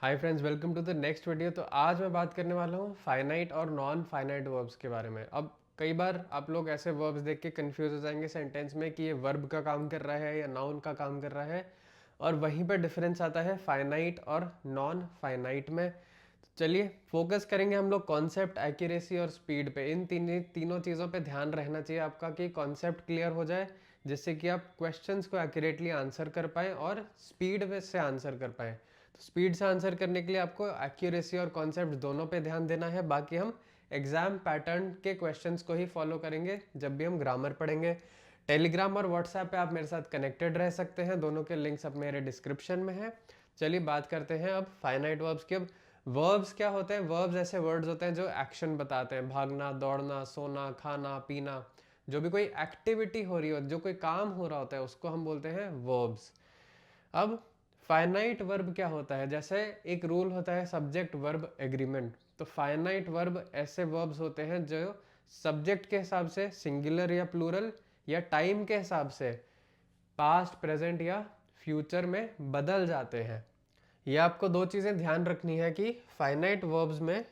Hi friends, welcome to the next video. तो आज मैं बात करने वाला हूँ फाइनाइट और नॉन फाइनाइट वर्ब्स के बारे में। अब कई बार आप लोग ऐसे वर्ब्स देख के कंफ्यूज हो जाएंगे सेंटेंस में कि ये वर्ब का काम कर रहा है या नाउन का काम कर रहा है, और वहीं पर डिफरेंस आता है फाइनाइट और नॉन फाइनाइट में। तो चलिए फोकस करेंगे हम लोग कॉन्सेप्ट, एक्यूरेसी और स्पीड पे। इन तीनों चीज़ों पे ध्यान रहना चाहिए आपका कि कॉन्सेप्ट क्लियर हो जाए, जिससे कि आप क्वेश्चंस को एक्यूरेटली आंसर कर पाएँ और स्पीड से आंसर कर पाएँ। तो स्पीड से आंसर करने के लिए आपको एक्यूरेसी और कॉन्सेप्ट दोनों पे ध्यान देना है। बाकी हम एग्जाम पैटर्न के क्वेश्चंस को ही फॉलो करेंगे जब भी हम ग्रामर पढ़ेंगे। टेलीग्राम और व्हाट्सएप पे आप मेरे साथ कनेक्टेड रह सकते हैं, दोनों के लिंक्स अब मेरे डिस्क्रिप्शन में है। चलिए बात करते हैं अब फाइनाइट वर्ब्स की। अब वर्ब्स क्या होते हैं? वर्ब्स ऐसे वर्ड्स होते हैं जो एक्शन बताते हैं, भागना, दौड़ना, सोना, खाना, पीना। जो भी कोई एक्टिविटी हो रही हो, जो कोई काम हो रहा होता है, उसको हम बोलते हैं वर्ब्स। अब फाइनाइट वर्ब क्या होता है? जैसे एक रूल होता है सब्जेक्ट वर्ब एग्रीमेंट, तो फाइनाइट वर्ब ऐसे वर्ब्स होते हैं जो सब्जेक्ट के हिसाब से सिंगुलर या प्लूरल या टाइम के हिसाब से पास्ट, प्रेजेंट या फ्यूचर में बदल जाते हैं। ये आपको दो चीज़ें ध्यान रखनी है कि फाइनाइट वर्ब्स में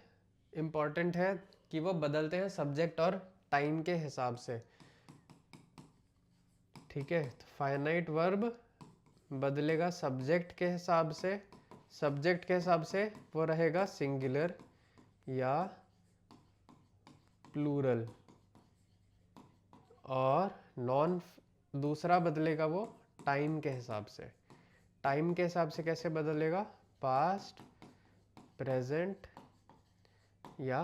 इम्पॉर्टेंट है कि वो बदलते हैं सब्जेक्ट और टाइम के हिसाब से। ठीक है, तो फाइनाइट वर्ब बदलेगा सब्जेक्ट के हिसाब से। सब्जेक्ट के हिसाब से वो रहेगा सिंगुलर या प्लूरल, और नॉन दूसरा बदलेगा वो टाइम के हिसाब से। टाइम के हिसाब से कैसे बदलेगा? पास्ट, प्रेजेंट या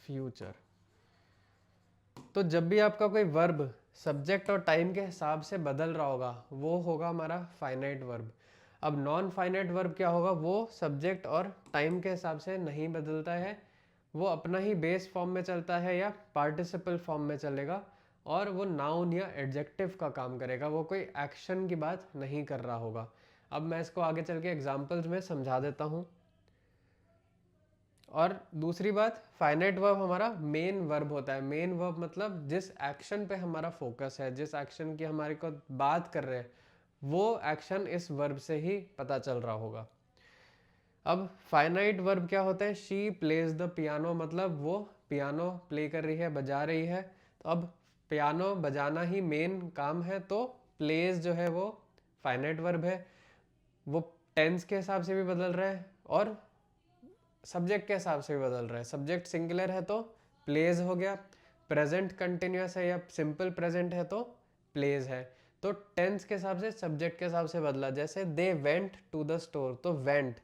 फ्यूचर। तो जब भी आपका कोई वर्ब सब्जेक्ट और टाइम के हिसाब से बदल रहा होगा, वो होगा हमारा फाइनाइट वर्ब। अब नॉन फाइनाइट वर्ब क्या होगा? वो सब्जेक्ट और टाइम के हिसाब से नहीं बदलता है, वो अपना ही बेस फॉर्म में चलता है या पार्टिसिपल फॉर्म में चलेगा, और वो नाउन या एडजेक्टिव का काम करेगा, वो कोई एक्शन की बात नहीं कर रहा होगा। अब मैं इसको आगे चल के एग्जाम्पल्स में समझा देता हूँ। और दूसरी बात, फाइनाइट वर्ब हमारा मेन वर्ब होता है। मेन वर्ब मतलब जिस एक्शन पे हमारा फोकस है, जिस एक्शन की हमारे को बात कर रहे हैं, वो एक्शन इस वर्ब से ही पता चल रहा होगा। अब फाइनाइट वर्ब क्या होता है? शी प्लेज द पियानो, मतलब वो पियानो प्ले कर रही है, बजा रही है। तो अब पियानो बजाना ही मेन काम है, तो प्लेज जो है वो फाइनाइट वर्ब है। वो टेंस के हिसाब से भी बदल रहा है और सब्जेक्ट के हिसाब से भी बदल रहा है। सब्जेक्ट सिंगुलर है तो प्लेज हो गया, प्रेजेंट कंटिन्यूस है या सिंपल प्रेजेंट है तो प्लेज है। तो टेंस के हिसाब से, सब्जेक्ट के हिसाब से बदला। जैसे they went to the store, तो वेंट,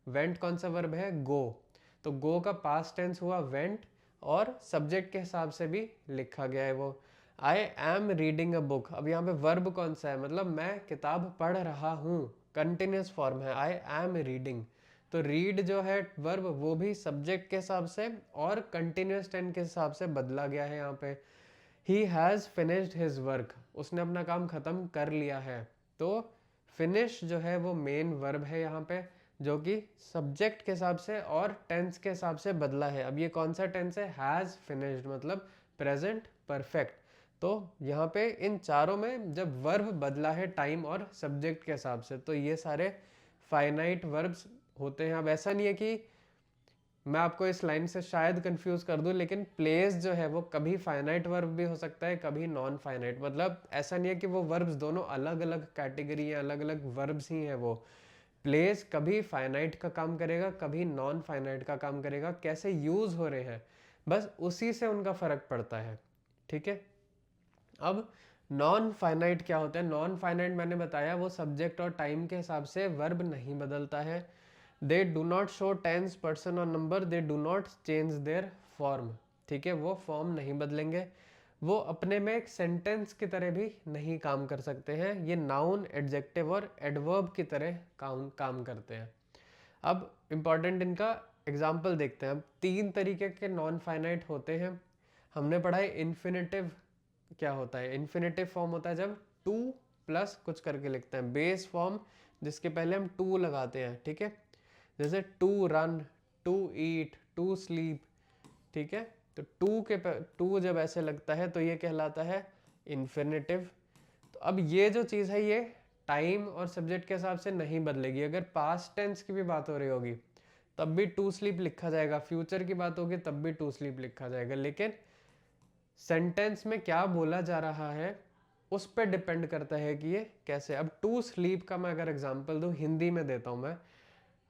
वेंट कौन सा वर्ब है? गो। तो गो का पास्ट टेंस हुआ वेंट, और सब्जेक्ट के हिसाब से भी लिखा गया है वो। I am reading a book, अब यहाँ पे वर्ब कौन सा है? मतलब मैं किताब पढ़ रहा हूँ, कंटिन्यूस फॉर्म है, आई एम रीडिंग। तो रीड जो है वर्ब, वो भी सब्जेक्ट के हिसाब से और कंटिन्यूस टेंस के हिसाब से बदला गया है यहाँ पे। He has finished his work, उसने अपना काम खत्म कर लिया है। तो फिनिश जो है वो मेन वर्ब है यहाँ पे, जो कि सब्जेक्ट के हिसाब से और टेंस के हिसाब से बदला है। अब ये कौन सा टेंस है? हैज़ फिनिश्ड, मतलब प्रेजेंट परफेक्ट। तो यहाँ पे इन चारों में जब वर्ब बदला है टाइम और सब्जेक्ट के हिसाब से, तो ये सारे फाइनाइट वर्ब्स होते हैं। अब ऐसा नहीं है कि मैं आपको इस लाइन से शायद कंफ्यूज कर दूं, लेकिन प्लेस जो है वो कभी फाइनाइट वर्ब भी हो सकता है, कभी नॉन फाइनाइट। मतलब ऐसा नहीं है कि वो वर्ब्स दोनों अलग अलग कैटेगरी हैं, अलग अलग वर्ब्स ही हैं वो। प्लेस कभी फाइनाइट का काम करेगा, कभी नॉन फाइनाइट का काम करेगा। कैसे यूज हो रहे हैं, बस उसी से उनका फर्क पड़ता है। ठीक है। अब नॉन फाइनाइट क्या होता है? नॉन फाइनाइट मैंने बताया वो सब्जेक्ट और टाइम के हिसाब से वर्ब नहीं बदलता है। They do not show tense, person और number, they do not change their form. ठीक है, वो फॉर्म नहीं बदलेंगे। वो अपने में एक सेंटेंस की तरह भी नहीं काम कर सकते हैं। ये नाउन, एडजेक्टिव और एडवर्ब की तरह काम करते हैं। अब इम्पॉर्टेंट इनका एग्जाम्पल देखते हैं। अब तीन तरीके के नॉन फाइनाइट होते हैं। हमने पढ़ा है इन्फिनेटिव क्या होता है। इन्फिनेटिव फॉर्म होता है जब टू प्लस कुछ करके लिखते हैं। बेस फॉर्म जिसके पहले हम टू लगाते हैं। ठीक है, जैसे to run, to eat, to sleep. ठीक है, तो टू जब ऐसे लगता है तो ये कहलाता है इन्फिनेटिव। तो अब ये जो चीज़ है ये टाइम और सब्जेक्ट के हिसाब से नहीं बदलेगी। अगर पास्ट टेंस की भी बात हो रही होगी तब भी टू स्लीप लिखा जाएगा, फ्यूचर की बात होगी तब भी टू स्लीप लिखा जाएगा, लेकिन सेंटेंस में क्या बोला जा रहा है उस पर डिपेंड करता है कि ये कैसे। अब टू स्लीप का मैं अगर एग्जांपल दूं, हिंदी में देता हूं मैं,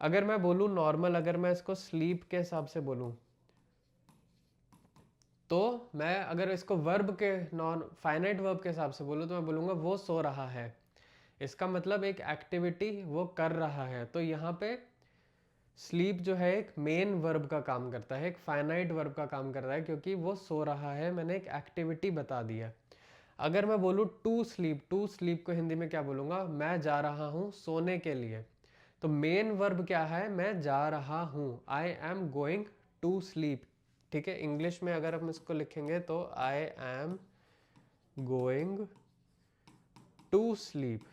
अगर मैं बोलूं नॉर्मल, अगर मैं इसको स्लीप के हिसाब से बोलूं, तो मैं अगर इसको वर्ब के, नॉन फाइनाइट वर्ब के हिसाब से बोलूं, तो मैं बोलूंगा वो सो रहा है। इसका मतलब एक एक्टिविटी वो कर रहा है। तो यहाँ पे स्लीप जो है एक मेन वर्ब का काम करता है, एक फाइनाइट वर्ब का काम कर रहा है, क्योंकि वो सो रहा है, मैंने एक एक्टिविटी बता दिया। अगर मैं बोलूँ टू स्लीप, टू स्लीप को हिंदी में क्या बोलूँगा, मैं जा रहा हूँ सोने के लिए। तो मेन वर्ब क्या है, मैं जा रहा हूँ, I am going to sleep. ठीक है, इंग्लिश में अगर हम इसको लिखेंगे तो I am going to sleep.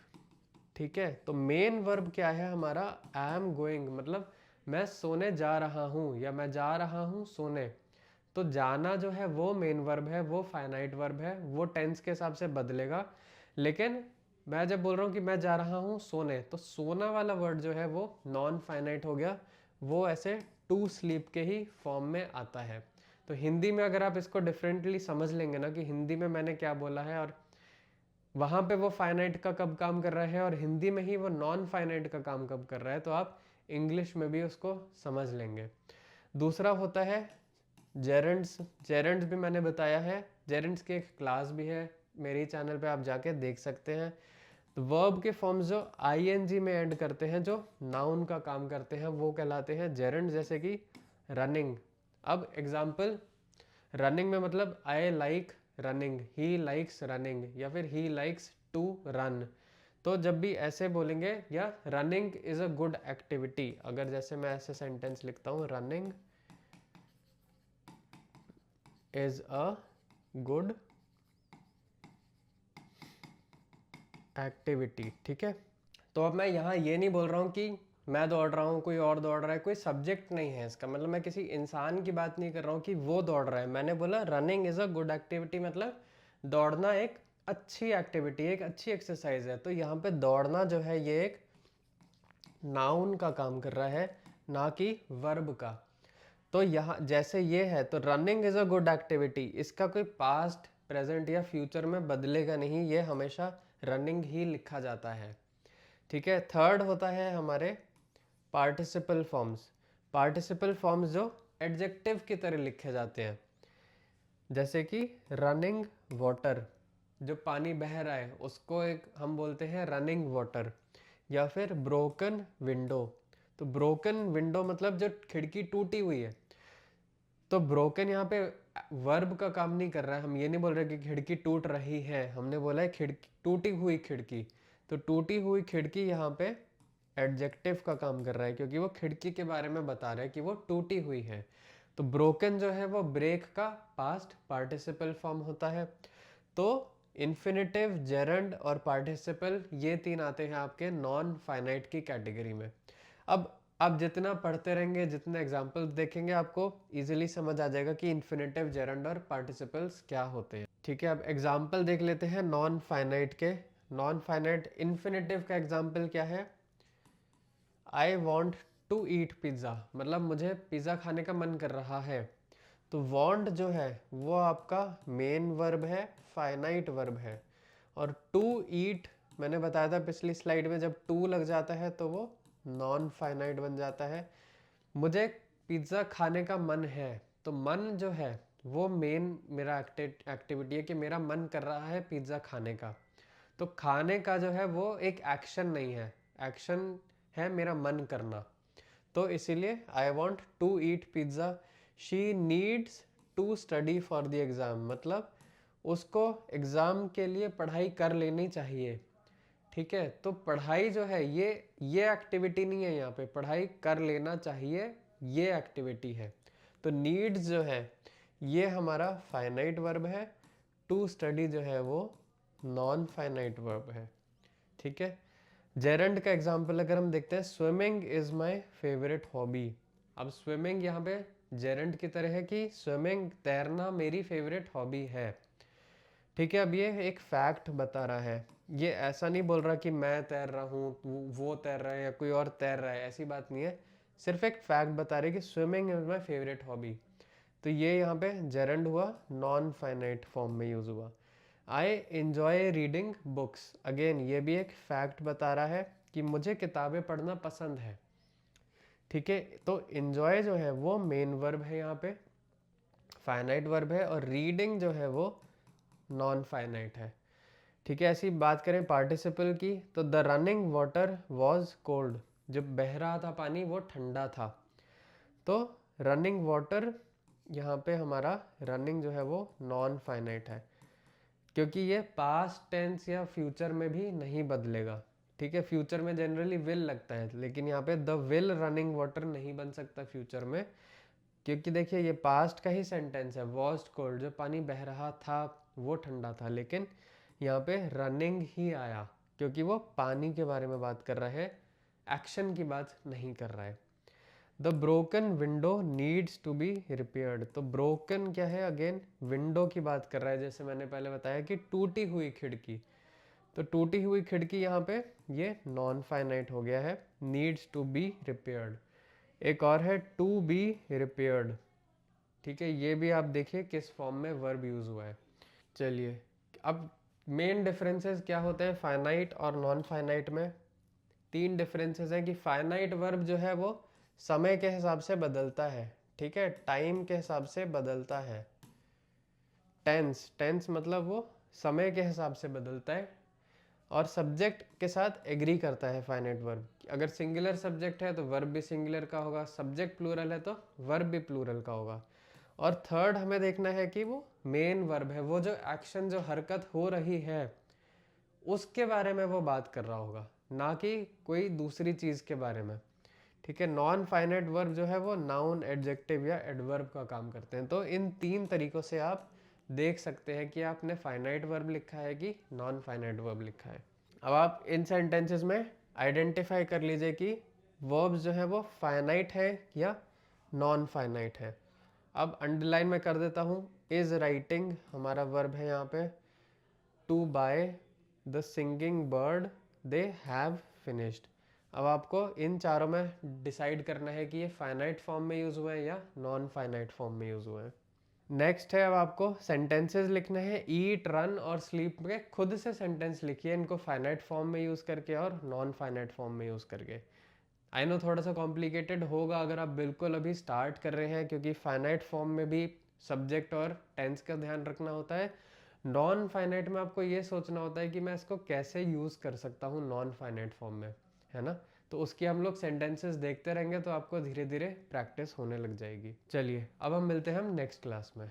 ठीक है, तो मेन वर्ब क्या है हमारा, आई एम गोइंग, मतलब मैं सोने जा रहा हूँ या मैं जा रहा हूँ सोने। तो जाना जो है वो मेन वर्ब है, वो फाइनाइट वर्ब है, वो टेंस के हिसाब से बदलेगा। लेकिन मैं जब बोल रहा हूँ कि मैं जा रहा हूँ सोने, तो सोना वाला वर्ड जो है वो नॉन फाइनाइट हो गया, वो ऐसे टू स्लीप के ही फॉर्म में आता है। तो हिंदी में अगर आप इसको डिफरेंटली समझ लेंगे ना कि हिंदी में मैंने क्या बोला है और वहां पे वो फाइनाइट का कब काम कर रहा है और हिंदी में ही वो नॉन फाइनाइट का काम कब कर रहा है, तो आप इंग्लिश में भी उसको समझ लेंगे। दूसरा होता है जेरेंड्स। जेरेंड्स भी मैंने बताया है, जेरेंड्स की एक क्लास भी है मेरे चैनल पे, आप जाके देख सकते हैं। तो वर्ब के फॉर्म्स जो आईएनजी में एंड करते हैं, जो नाउन का काम करते हैं, वो कहलाते हैं जेरेंड्स। जैसे कि रनिंग। अब एग्जाम्पल, रनिंग में मतलब I like running, he likes running, या फिर ही लाइक्स टू रन। तो जब भी ऐसे बोलेंगे, या running is a good activity, अगर जैसे मैं ऐसे सेंटेंस लिखता हूँ, running is a good activity. ठीक है, तो अब मैं यहाँ ये नहीं बोल रहा हूँ कि मैं दौड़ रहा हूँ, कोई और दौड़ रहा है, कोई सब्जेक्ट नहीं है इसका, मतलब मैं किसी इंसान की बात नहीं कर रहा हूँ कि वो दौड़ रहा है। मैंने बोला running is a good activity, मतलब दौड़ना एक अच्छी एक्टिविटी, एक अच्छी एक्सरसाइज है। तो यहाँ पे दौड़ना जो है ये एक नाउन का काम कर रहा है, ना कि वर्ब का। तो यहाँ जैसे ये है, तो running is a good activity, इसका कोई पास्ट, प्रेजेंट या फ्यूचर में बदलेगा नहीं, ये हमेशा रनिंग ही लिखा जाता है। ठीक है, थर्ड होता है हमारे पार्टिसिपल फॉर्म्स। पार्टिसिपल फॉर्म्स जो एडजेक्टिव की तरह लिखे जाते हैं, जैसे कि रनिंग वाटर, जो पानी बह रहा है उसको एक हम बोलते हैं रनिंग वाटर। या फिर ब्रोकन विंडो, तो ब्रोकन विंडो मतलब जो खिड़की टूटी हुई है। तो ब्रोकन यहाँ पे वर्ब का काम नहीं कर रहा है, हम ये नहीं बोल रहे कि खिड़की टूट रही है, हमने बोला है खिड़की, टूटी हुई खिड़की। तो टूटी हुई खिड़की यहाँ पे एडजेक्टिव का काम कर रहा है, क्योंकि वो खिड़की के बारे में बता रहा है कि वो टूटी हुई है। तो ब्रोकन जो है वो ब्रेक का पास्ट पार्टिसिपल फॉर्म होता है। तो इन्फिनेटिव, जेरंड और पार्टिसिपल, ये तीन आते हैं आपके नॉन फाइनाइट की कैटेगरी में। अब आप जितना पढ़ते रहेंगे, जितने एग्जाम्पल्स देखेंगे, आपको इजीली समझ आ जाएगा कि इन्फिनेटिव, जेरंड और पार्टिसिपल्स क्या होते हैं। ठीक है, अब एग्जाम्पल देख लेते हैं नॉन फाइनाइट के। नॉन फाइनाइट इन्फिनेटिव का एग्जाम्पल क्या है, I want to eat pizza, मतलब मुझे पिज़्ज़ा खाने का मन कर रहा है। तो वॉन्ट जो है वो आपका मेन वर्ब है, फाइनाइट वर्ब है। और टू ईट, मैंने बताया था पिछली स्लाइड में, जब टू लग जाता है तो वो नॉन फाइनाइट बन जाता है। मुझे पिज़्ज़ा खाने का मन है, तो मन जो है वो मेन मेरा एक्टिविटी है कि मेरा मन कर रहा है पिज़्ज़ा खाने का। तो खाने का जो है वो एक एक्शन नहीं है, एक्शन है मेरा मन करना। तो इसीलिए I want to eat pizza. She needs to study for the exam, मतलब उसको एग्ज़ाम के लिए पढ़ाई कर लेनी चाहिए। ठीक है, तो पढ़ाई जो है ये एक्टिविटी नहीं है, यहाँ पे पढ़ाई कर लेना चाहिए, ये एक्टिविटी है। तो नीड्स जो है ये हमारा फाइनाइट वर्ब है, टू स्टडी जो है वो नॉन फाइनाइट वर्ब है। ठीक है, जेरंड का एग्जाम्पल अगर हम देखते हैं, swimming is my favourite hobby. अब स्विमिंग यहाँ पे जेरंड की तरह है कि स्विमिंग, तैरना मेरी फेवरेट हॉबी है। ठीक है, अब ये एक फैक्ट बता रहा है, ये ऐसा नहीं बोल रहा कि मैं तैर रहा हूँ, वो तैर रहा है या कोई और तैर रहा है, ऐसी बात नहीं है। सिर्फ एक फैक्ट बता रही है कि swimming is my favourite hobby. तो ये यहाँ पे जेरंड हुआ, नॉन फाइनाइट फॉर्म में यूज हुआ। I enjoy reading books, again ये भी एक फैक्ट बता रहा है कि मुझे किताबें पढ़ना पसंद है। ठीक है, तो एंजॉय जो है वो मेन वर्ब है यहाँ पे, फाइनाइट वर्ब है, और रीडिंग जो है वो नॉन फाइनाइट है। ठीक है, ऐसी बात करें पार्टिसिपल की तो the running water was cold, जब बह रहा था पानी वो ठंडा था। तो रनिंग वाटर यहाँ पे हमारा रनिंग जो है वो नॉन फाइनाइट है, क्योंकि ये पास्ट टेंस या फ्यूचर में भी नहीं बदलेगा। ठीक है, फ्यूचर में जनरली विल लगता है, लेकिन यहाँ पे द विल रनिंग वाटर नहीं बन सकता फ्यूचर में, क्योंकि देखिए ये पास्ट का ही सेंटेंस है, वॉज कोल्ड, जो पानी बह रहा था वो ठंडा था, लेकिन यहाँ पे रनिंग ही आया क्योंकि वो पानी के बारे में बात कर रहा है, एक्शन की बात नहीं कर रहा है। The broken window needs to be repaired, तो ब्रोकन क्या है, अगेन विंडो की बात कर रहा है, जैसे मैंने पहले बताया कि टूटी हुई खिड़की। तो टूटी हुई खिड़की यहाँ पे ये नॉन फाइनाइट हो गया है, नीड्स टू बी रिपेयर्ड। एक और है टू बी रिपेयर्ड। ठीक है, ये भी आप देखिए किस फॉर्म में वर्ब यूज हुआ है। चलिए, अब मेन डिफरेंसेस क्या होते हैं फाइनाइट और नॉन फाइनाइट में। तीन डिफरेंसेस हैं कि फाइनाइट वर्ब जो है वो समय के हिसाब से बदलता है। ठीक है, टाइम के हिसाब से बदलता है। टेंस, टेंस मतलब वो समय के हिसाब से बदलता है, और सब्जेक्ट के साथ एग्री करता है फाइनाइट वर्ब। अगर सिंगुलर सब्जेक्ट है तो वर्ब भी सिंगुलर का होगा, सब्जेक्ट प्लूरल है तो वर्ब भी प्लूरल का होगा। और थर्ड हमें देखना है कि वो मेन वर्ब है, वो जो एक्शन, जो हरकत हो रही है उसके बारे में वो बात कर रहा होगा, ना कि कोई दूसरी चीज के बारे में। ठीक है, नॉन फाइनाइट वर्ब जो है वो नाउन, एडजेक्टिव या एडवर्ब का काम करते हैं। तो इन तीन तरीकों से आप देख सकते हैं कि आपने फाइनाइट वर्ब लिखा है कि नॉन फाइनाइट वर्ब लिखा है। अब आप इन सेंटेंसेस में आइडेंटिफाई कर लीजिए कि वर्ब्स जो है वो फाइनाइट है या नॉन फाइनाइट है। अब अंडरलाइन में कर देता हूँ, इज राइटिंग हमारा वर्ब है यहाँ पे, to buy the singing bird they have finished. अब आपको इन चारों में डिसाइड करना है कि ये फाइनाइट फॉर्म में यूज हुए हैं या नॉन फाइनाइट फॉर्म में यूज हुए हैं। नेक्स्ट है, अब आपको सेंटेंसेस लिखने हैं, ईट, रन और स्लीप के खुद से सेंटेंस लिखिए, इनको फाइनाइट फॉर्म में यूज करके और नॉन फाइनाइट फॉर्म में यूज करके। आई नो थोड़ा सा कॉम्प्लिकेटेड होगा अगर आप बिल्कुल अभी स्टार्ट कर रहे हैं, क्योंकि फाइनाइट फॉर्म में भी सब्जेक्ट और टेंस का ध्यान रखना होता है। नॉन फाइनाइट में आपको ये सोचना होता है कि मैं इसको कैसे यूज कर सकता हूँ नॉन फाइनाइट फॉर्म में, है ना। तो उसकी हम लोग सेंटेंसेस देखते रहेंगे तो आपको धीरे धीरे प्रैक्टिस होने लग जाएगी। चलिए, अब हम मिलते हैं हम नेक्स्ट क्लास में।